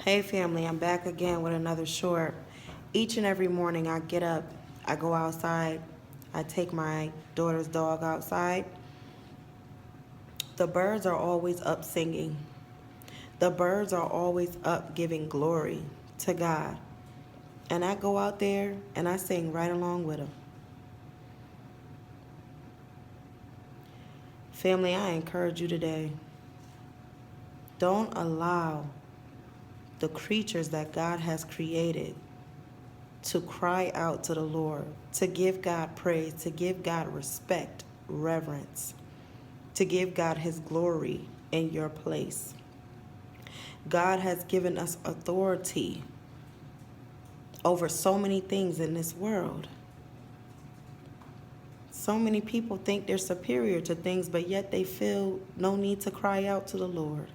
Hey family, I'm back again with another short. Each and every morning I get up, I go outside, I take my daughter's dog outside. The birds are always up singing. The birds are always up giving glory to God. And I go out there and I sing right along with them. Family, I encourage you today. Don't allow the creatures that God has created to cry out to the Lord, to give God praise, to give God respect, reverence, to give God his glory in your place. God has given us authority over so many things in this world. So many people think they're superior to things, but yet they feel no need to cry out to the Lord.